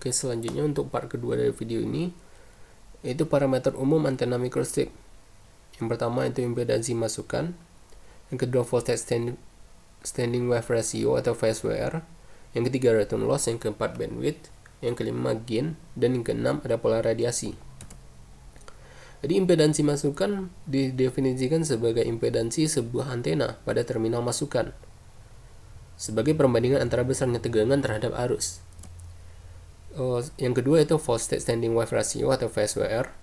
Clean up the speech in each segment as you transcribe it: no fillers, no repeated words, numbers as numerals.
Oke, selanjutnya untuk part kedua dari video ini, yaitu parameter umum antena microstrip. Yang pertama itu impedansi masukan, yang kedua voltage standing wave ratio atau VSWR, yang ketiga return loss, yang keempat bandwidth, yang kelima gain, dan yang keenam ada pola radiasi. Jadi impedansi masukan didefinisikan sebagai impedansi sebuah antena pada terminal masukan sebagai perbandingan antara besarnya tegangan terhadap arus. Yang kedua itu voltage standing wave ratio atau VSWR,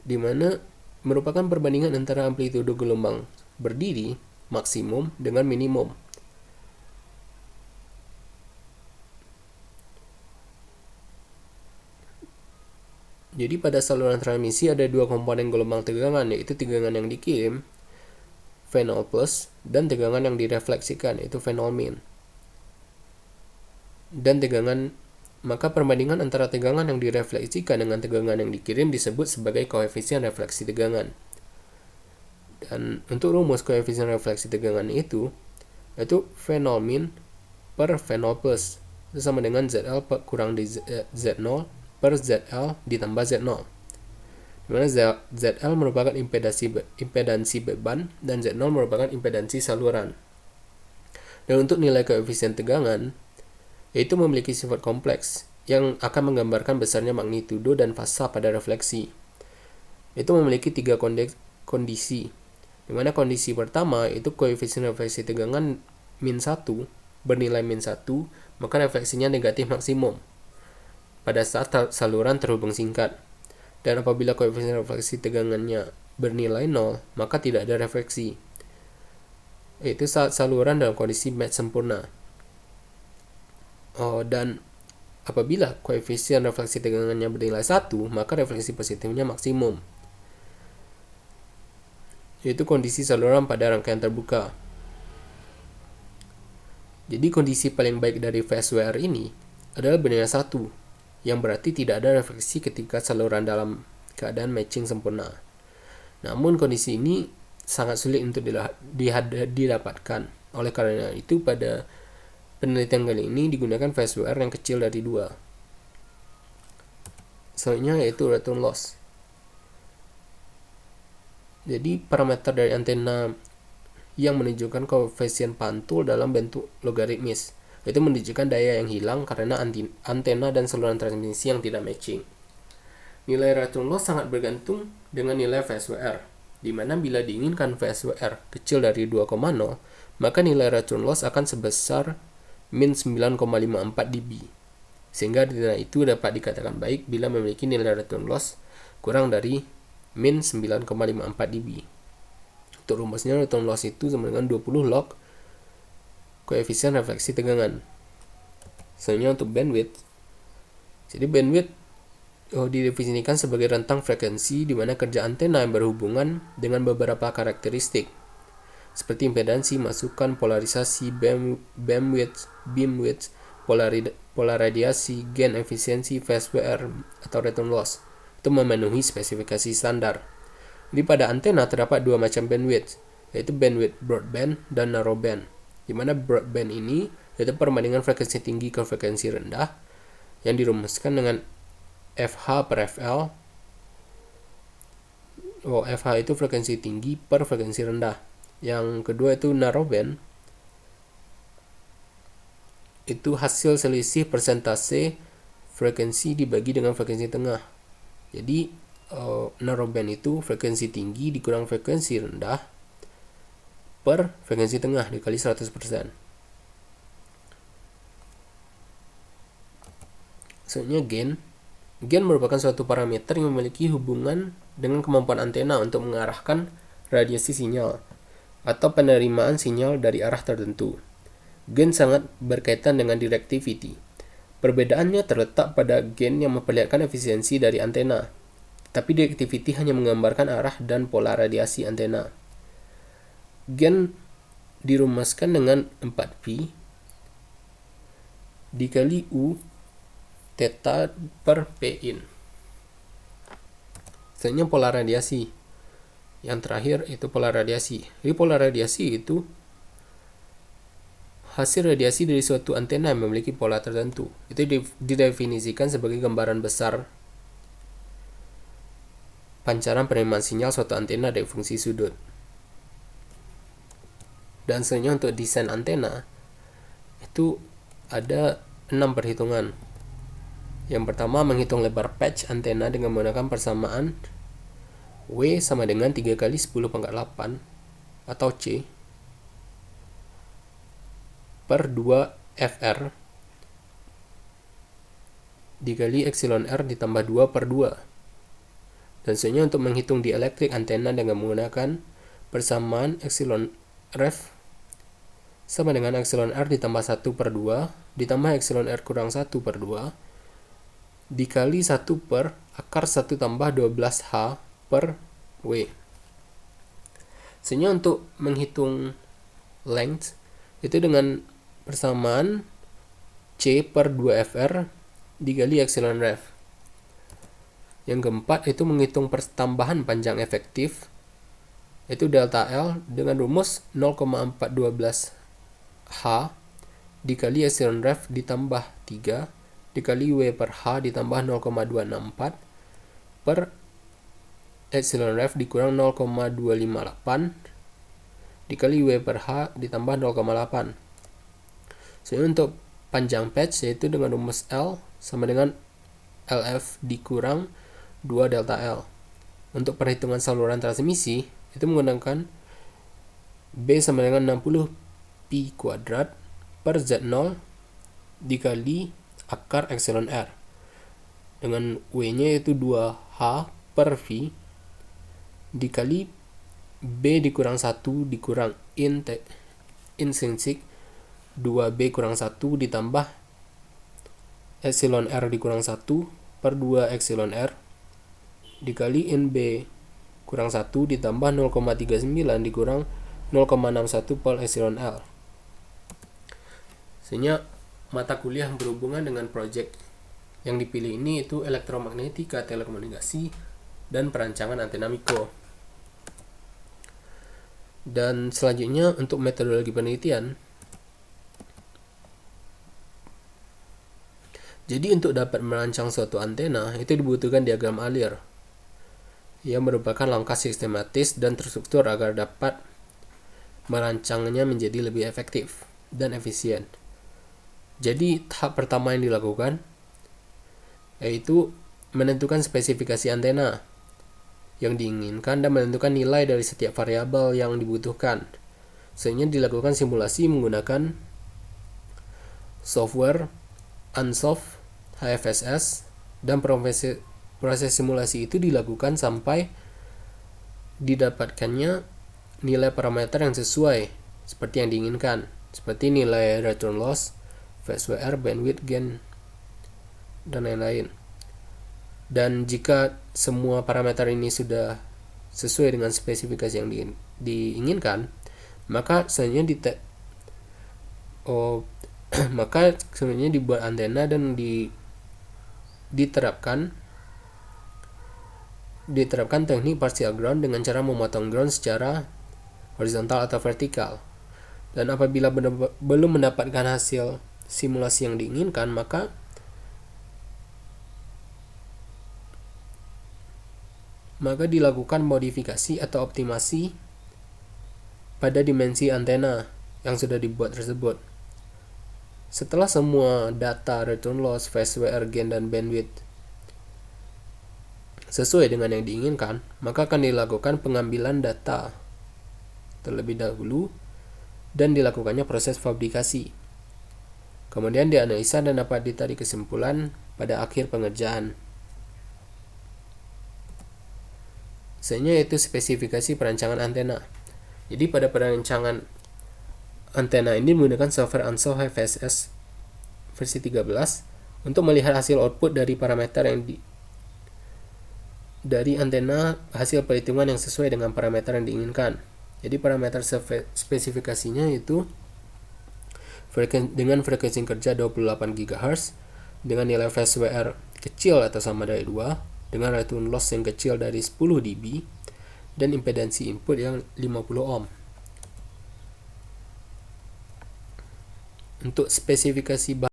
di mana merupakan perbandingan antara amplitudo gelombang berdiri maksimum dengan minimum. Jadi pada saluran transmisi ada dua komponen gelombang tegangan, yaitu tegangan yang dikirim V0 plus dan tegangan yang direfleksikan, yaitu V0 min. Dan maka perbandingan antara tegangan yang direfleksikan dengan tegangan yang dikirim disebut sebagai koefisien refleksi tegangan. Dan untuk rumus koefisien refleksi tegangan itu V0 min per V0 plus, itu sama dengan ZL kurang di Z0 per ZL ditambah Z0, dimana ZL merupakan impedansi beban dan Z0 merupakan impedansi saluran. Dan untuk nilai koefisien tegangan, yaitu memiliki sifat kompleks yang akan menggambarkan besarnya magnitudo dan fasa pada refleksi. Itu memiliki tiga kondisi, dimana kondisi pertama itu koefisien refleksi tegangan min 1 bernilai min 1, maka refleksinya negatif maksimum pada saat saluran terhubung singkat. Dan apabila koefisien refleksi tegangannya bernilai 0, maka tidak ada refleksi, yaitu saat saluran dalam kondisi match sempurna. Dan apabila koefisien refleksi tegangannya bernilai 1, maka refleksi positifnya maksimum, yaitu kondisi saluran pada rangkaian terbuka. Jadi kondisi paling baik dari VSWR ini adalah bernilai 1, yang berarti tidak ada refleksi ketika saluran dalam keadaan matching sempurna. Namun kondisi ini sangat sulit untuk didapatkan. Oleh karena itu pada penelitian kali ini digunakan VSWR yang kecil dari 2. Selanjutnya yaitu return loss. Jadi parameter dari antena yang menunjukkan koefisien pantul dalam bentuk logaritmis, itu menunjukkan daya yang hilang karena antena dan saluran transmisi yang tidak matching. Nilai return loss sangat bergantung dengan nilai VSWR, di mana bila diinginkan VSWR kecil dari 2,0, maka nilai return loss akan sebesar min 9,54 dB. Sehingga nilai itu dapat dikatakan baik bila memiliki nilai return loss kurang dari min 9,54 dB. Untuk rumusnya return loss itu sama dengan 20 log koefisien refleksi tegangan. Selanjutnya untuk bandwidth. Jadi bandwidth didefinisikan sebagai rentang frekuensi di mana kerja antena yang berhubungan dengan beberapa karakteristik seperti impedansi masukan, polarisasi, beamwidth, pola radiasi, gain, efisiensi, VSWR atau return loss itu memenuhi spesifikasi standar. Jadi pada antena terdapat dua macam bandwidth, yaitu bandwidth broadband dan narrowband. Di mana broadband ini yaitu perbandingan frekuensi tinggi ke frekuensi rendah yang dirumuskan dengan FH per FL. FH itu frekuensi tinggi per frekuensi rendah. Yang kedua itu narrowband, itu hasil selisih persentase frekuensi dibagi dengan frekuensi tengah. Jadi narrowband itu frekuensi tinggi dikurang frekuensi rendah per frekuensi tengah dikali 100%. Selanjutnya gain merupakan suatu parameter yang memiliki hubungan dengan kemampuan antena untuk mengarahkan radiasi sinyal atau penerimaan sinyal dari arah tertentu. Gain sangat berkaitan dengan directivity. Perbedaannya terletak pada gain yang memperlihatkan efisiensi dari antena, tapi directivity hanya menggambarkan arah dan pola radiasi antena. Gain dirumuskan dengan 4P dikali U theta per Pin. Selanjutnya pola radiasi. Yang terakhir itu pola radiasi. Jadi pola radiasi itu hasil radiasi dari suatu antena yang memiliki pola tertentu. Itu didefinisikan sebagai gambaran besar pancaran penerimaan sinyal suatu antena dari fungsi sudut. Dan selanjutnya untuk desain antena itu ada 6 perhitungan. Yang pertama, menghitung lebar patch antena dengan menggunakan persamaan W sama dengan 3 kali 10⁸ atau C per 2 FR dikali epsilon R ditambah 2 per 2. Dan selanjutnya untuk menghitung dielektrik antena dengan menggunakan persamaan epsilon ref sama dengan epsilon R ditambah 1 per 2 ditambah epsilon R kurang 1 per 2 dikali 1 per akar 1 tambah 12H per W. Selanjutnya untuk menghitung length itu dengan persamaan C per 2FR dikali epsilon ref. Yang keempat itu menghitung pertambahan panjang efektif itu delta L dengan rumus 0,412H dikali epsilon ref ditambah 3 dikali W per H ditambah 0,264 per epsilon ref dikurang 0,258 dikali W per H ditambah 0,8. Jadi untuk panjang patch yaitu dengan rumus L sama dengan LF dikurang 2 delta L. Untuk perhitungan saluran transmisi itu menggunakan B sama dengan 60 pi kuadrat per Z0 dikali akar epsilon R. Dengan W-nya yaitu 2H per V dikali B dikurang 1 dikurang intrinsik 2B kurang 1 ditambah epsilon R dikurang 1 per 2 epsilon R dikali NB kurang 1 ditambah 0,39 dikurang 0,61 per epsilon L. Sehingga mata kuliah yang berhubungan dengan proyek yang dipilih ini itu elektromagnetika, telekomunikasi, dan perancangan antena mikro. Dan selanjutnya untuk metodologi penelitian. Jadi untuk dapat merancang suatu antena itu dibutuhkan diagram Allir yang merupakan langkah sistematis dan terstruktur agar dapat merancangnya menjadi lebih efektif dan efisien. Jadi tahap pertama yang dilakukan yaitu menentukan spesifikasi antena yang diinginkan dan menentukan nilai dari setiap variabel yang dibutuhkan. Sehingga dilakukan simulasi menggunakan software Ansoff, HFSS, dan proses simulasi itu dilakukan sampai didapatkannya nilai parameter yang sesuai seperti yang diinginkan, seperti nilai return loss, phase WR, bandwidth gain, dan lain-lain. Dan jika semua parameter ini sudah sesuai dengan spesifikasi yang diinginkan, maka selanjutnya maka sebenarnya dibuat antena dan diterapkan teknik partial ground dengan cara memotong ground secara horizontal atau vertikal. Dan apabila belum mendapatkan hasil simulasi yang diinginkan, maka dilakukan modifikasi atau optimasi pada dimensi antena yang sudah dibuat tersebut. Setelah semua data return loss, phase WR gain, dan bandwidth sesuai dengan yang diinginkan, maka akan dilakukan pengambilan data terlebih dahulu dan dilakukannya proses fabrikasi. Kemudian dianalisa dan dapat ditarik kesimpulan pada akhir pengerjaan. Selanjutnya yaitu spesifikasi perancangan antena. Jadi pada perancangan antena ini menggunakan software Ansoff HFSS versi 13 untuk melihat hasil output dari parameter yang dari antena, hasil perhitungan yang sesuai dengan parameter yang diinginkan. Jadi parameter spesifikasinya itu dengan frekuensi kerja 28 GHz dengan nilai phase WR kecil atau sama dari 2 dengan return loss yang kecil dari 10 dB dan impedansi input yang 50 ohm. Untuk spesifikasi